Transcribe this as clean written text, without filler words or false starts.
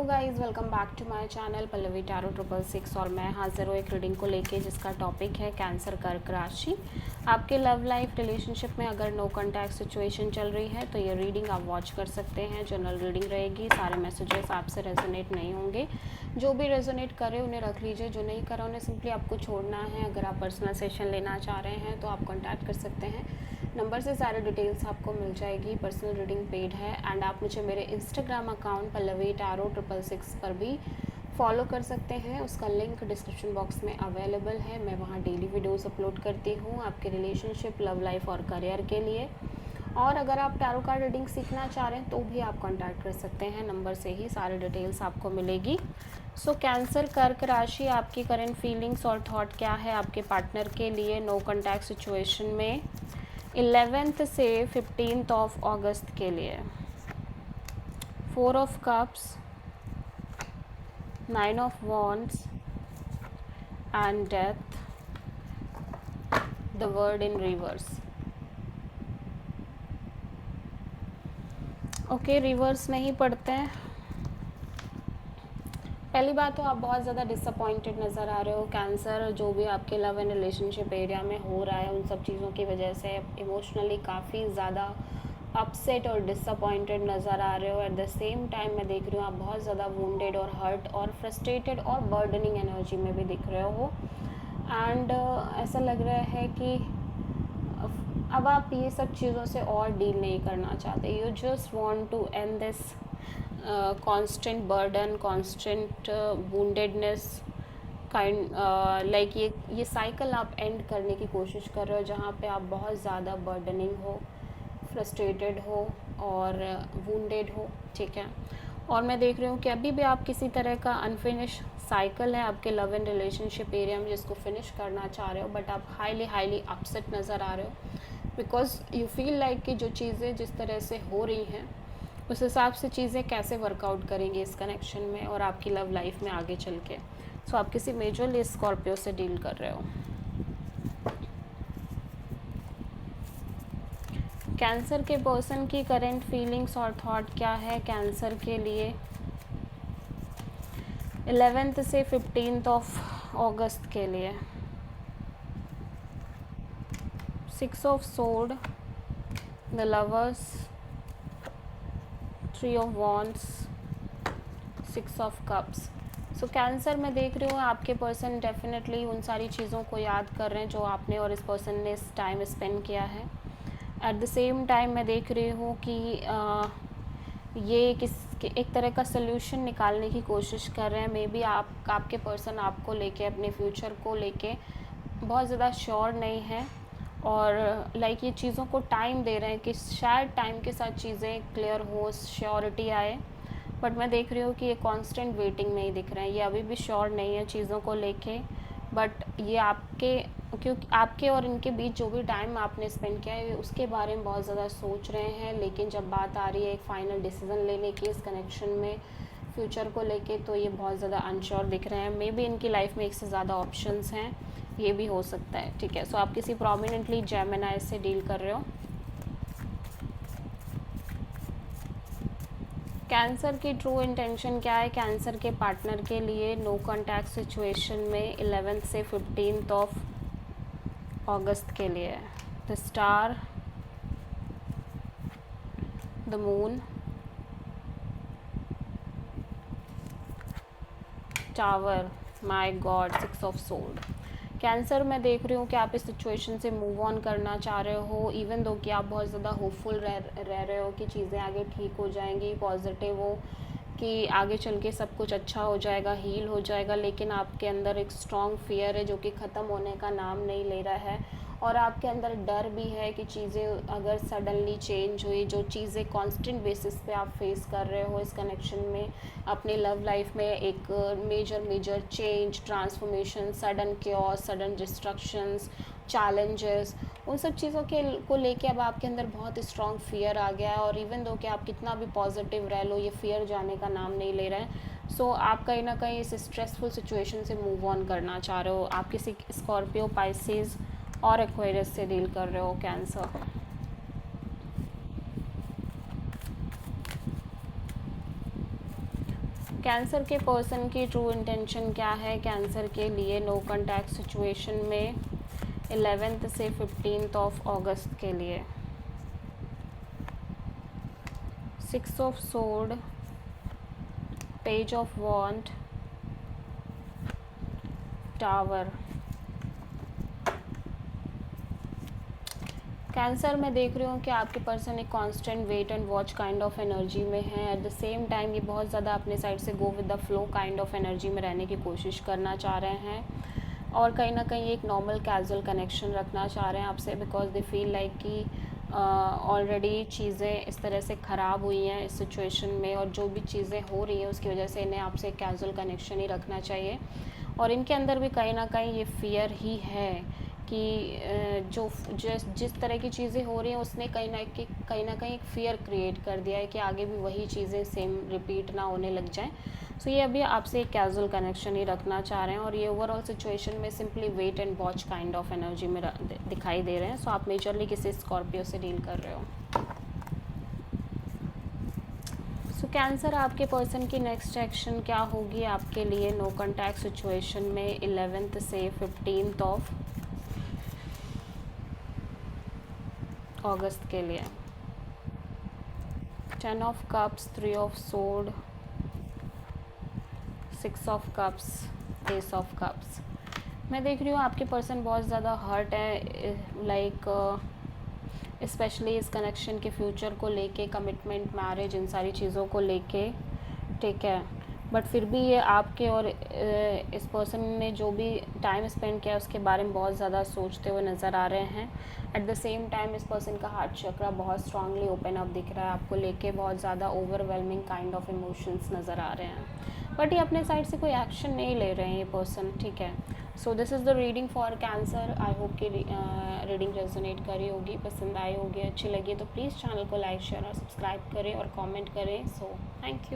Guys, welcome back to my channel Pallavi tarot 666 और मैं हाजिर हूँ एक रीडिंग को लेके जिसका टॉपिक है कैंसर कर्क राशि। आपके लव लाइफ रिलेशनशिप में अगर नो कॉन्टैक्ट सिचुएशन चल रही है तो ये रीडिंग आप वॉच कर सकते हैं। जनरल रीडिंग रहेगी, सारे मैसेजेस आपसे रेजोनेट नहीं होंगे। जो भी रेजोनेट करे उन्हें रख लीजिए, जो नहीं करा उन्हें सिंपली आपको छोड़ना है। अगर आप पर्सनल सेशन लेना चाह रहे हैं तो आप कॉन्टैक्ट कर सकते हैं, नंबर से सारे डिटेल्स आपको मिल जाएगी। पर्सनल रीडिंग पेड है एंड आप मुझे मेरे इंस्टाग्राम अकाउंट पल्लवी टैरो 666 पर भी फॉलो कर सकते हैं। उसका लिंक डिस्क्रिप्शन बॉक्स में अवेलेबल है। मैं वहाँ डेली वीडियोस अपलोड करती हूँ आपके रिलेशनशिप, लव लाइफ और करियर के लिए। और अगर आप टैरो कार्ड रीडिंग सीखना चाह रहे हैं तो भी आप कांटेक्ट कर सकते हैं, नंबर से ही सारी डिटेल्स आपको मिलेगी। सो कैंसर कर्क राशि, आपकी करंट फीलिंग्स और थॉट क्या है आपके पार्टनर के लिए नो कॉन्टैक्ट सिचुएशन में 11th से 15th ऑफ अगस्त के लिए। 4 of cups, 9 of wands and death, the word in reverse. Okay, reverse नहीं पढ़ते हैं। पहली बात तो आप बहुत ज़्यादा डिसअपॉइंटेड नज़र आ रहे हो। कैंसर, जो भी आपके लव एंड रिलेशनशिप एरिया में हो रहा है उन सब चीज़ों की वजह से इमोशनली काफ़ी ज़्यादा अपसेट और डिसअपॉइंटेड नज़र आ रहे हो। एट द सेम टाइम मैं देख रही हूँ आप बहुत ज़्यादा वुंडेड और हर्ट और फ्रस्ट्रेटेड और बर्डनिंग एनर्जी में भी दिख रहे हो। एंड ऐसा लग रहा है कि अब आप ये सब चीज़ों से और डील नहीं करना चाहते। You just want to end this constant burden, constant woundedness kind like ये साइकिल आप एंड करने की कोशिश कर रहे हो, जहाँ पे आप बहुत ज़्यादा बर्डनिंग हो, फ्रस्ट्रेटेड हो और वुंडेड हो। ठीक है, और मैं देख रही हूँ कि अभी भी आप किसी तरह का अनफिनिश साइकिल है आपके लव एंड रिलेशनशिप एरिया में जिसको फिनिश करना चाह रहे हो, बट आप हाईली अपसेट नज़र आ रहे हो बिकॉज यू फील लाइक कि जो चीज़ें जिस तरह से हो रही हैं उस हिसाब से चीज़ें कैसे वर्कआउट करेंगी इस कनेक्शन में और आपकी लव लाइफ में आगे चल के। सो आप किसी मेजरली स्कॉर्पियो से डील कर रहे हो। कैंसर के पर्सन की करंट फीलिंग्स और थॉट क्या है कैंसर के लिए 11th से 15th ऑफ अगस्त के लिए। 6 of sword, the lovers, 3 of wands, 6 of cups. So cancer मैं देख रही हूँ आपके पर्सन डेफिनेटली उन सारी चीज़ों को याद कर रहे हैं जो आपने और इस पर्सन ने इस टाइम स्पेंड किया है। एट द सेम टाइम मैं देख रही हूँ कि ये एक तरह का सल्यूशन निकालने की कोशिश कर रहे हैं। मे बी आपके पर्सन आपको लेके, अपने फ्यूचर को लेके बहुत ज़्यादा श्योर नहीं है और लाइक ये चीज़ों को टाइम दे रहे हैं कि शायद टाइम के साथ चीज़ें क्लियर हो, श्योरिटी आए। बट मैं देख रही हूँ कि ये कांस्टेंट वेटिंग में ही दिख रहे हैं। ये अभी भी श्योर नहीं है चीज़ों को लेके, बट ये क्योंकि आपके और इनके बीच जो भी टाइम आपने स्पेंड किया है उसके बारे में बहुत ज़्यादा सोच रहे हैं। लेकिन जब बात आ रही है एक फ़ाइनल डिसीज़न लेने की इस कनेक्शन में फ्यूचर को लेके, तो ये बहुत ज़्यादा अनश्योर दिख रहे हैं। मे बी इनकी लाइफ में एक से ज़्यादा ऑप्शंस हैं, ये भी हो सकता है। ठीक है, सो आप किसी प्रोमिनेंटली जेमिनी से डील कर रहे हो। कैंसर की ट्रू इंटेंशन क्या है कैंसर के पार्टनर के लिए नो कॉन्टैक्ट सिचुएशन में 11th से 15th ऑफ अगस्त के लिए। The star, the moon, tower, my God, 6 of sword. Cancer मैं देख रही हूँ कि आप इस सिचुएशन से मूव ऑन करना चाह रहे हो, इवन दो कि आप बहुत ज़्यादा होपफुल रह रहे हो कि चीज़ें आगे ठीक हो जाएंगी, पॉजिटिव हो कि आगे चल के सब कुछ अच्छा हो जाएगा, हील हो जाएगा। लेकिन आपके अंदर एक स्ट्रॉन्ग फियर है जो कि ख़त्म होने का नाम नहीं ले रहा है और आपके अंदर डर भी है कि चीज़ें अगर सडनली चेंज हुई, जो चीज़ें कांस्टेंट बेसिस पे आप फेस कर रहे हो इस कनेक्शन में, अपने लव लाइफ में एक major change, transformation, sudden chaos, sudden destructions, challenges, उन सब चीज़ों को लेके अब आपके अंदर बहुत स्ट्रॉन्ग फियर आ गया है। और इवन दो कि आप कितना भी पॉजिटिव रह लो, ये फियर जाने का नाम नहीं ले रहे हैं। सो आप कहीं ना कहीं इस स्ट्रेसफुल सिचुएशन से मूव ऑन करना चाह रहे हो। आप किसी स्कॉर्पियो, पाइसेस और एक्वेरियस से डील कर रहे हो कैंसर। कैंसर के पर्सन की ट्रू इंटेंशन क्या है कैंसर के लिए नो कॉन्टैक्ट सिचुएशन में 11th से 15th ऑफ अगस्त के लिए? 6 of sword, page of wand, tower. Cancer में देख रही हूँ कि आपके पर्सन एक constant wait and watch kind of energy में है। एट द सेम टाइम ये बहुत ज़्यादा अपने साइड से go with the flow kind of energy में रहने की कोशिश करना चाह रहे हैं और कहीं ना कहीं एक नॉर्मल कैजुअल कनेक्शन रखना चाह रहे हैं आपसे, बिकॉज दे फील लाइक कि ऑलरेडी चीज़ें इस तरह से ख़राब हुई हैं इस सिचुएशन में, और जो भी चीज़ें हो रही हैं उसकी वजह से इन्हें आपसे कैजुअल कनेक्शन ही रखना चाहिए। और इनके अंदर भी कहीं ना कहीं ये फियर ही है कि जिस तरह की चीज़ें हो रही हैं उसने कहीं ना कहीं एक फ़ियर क्रिएट कर दिया है कि आगे भी वही चीज़ें सेम रिपीट ना होने लग जाएं। सो ये अभी आपसे एक कैजुअल कनेक्शन ही रखना चाह रहे हैं और ये ओवरऑल सिचुएशन में simply wait and watch kind of energy में दिखाई दे रहे हैं। सो आप मेजरली किसी स्कॉर्पियो से डील कर रहे हो। सो कैंसर, आपके पर्सन की नेक्स्ट एक्शन क्या होगी आपके लिए नो कॉन्टैक्ट सिचुएशन में 11th से 15th ऑफ अगस्त के लिए? 10 of cups, 3 of sword, 6 of cups, S of cups. मैं देख रही हूँ आपके पर्सन बहुत ज़्यादा हर्ट है, लाइक स्पेशली इस कनेक्शन के फ्यूचर को लेके, कमिटमेंट, मैरिज, इन सारी चीज़ों को लेके, ठीक है। बट फिर भी ये आपके और इस पर्सन ने जो भी टाइम स्पेंड किया उसके बारे में बहुत ज़्यादा सोचते हुए नज़र आ रहे हैं। एट द सेम टाइम इस पर्सन का हार्ट चक्रा बहुत स्ट्रांगली ओपन अप दिख रहा है, आपको लेके बहुत ज़्यादा ओवरवेलमिंग काइंड ऑफ इमोशंस नज़र आ रहे हैं, बट ये अपने साइड से कोई एक्शन नहीं ले रहे हैं ये पर्सन, ठीक है। So this is the reading for cancer. I hope कि रीडिंग रेजोनेट करी होगी, पसंद आई होगी, अच्छी लगी तो प्लीज़ चैनल को लाइक, शेयर और सब्सक्राइब करें और कमेंट करें। So thank you.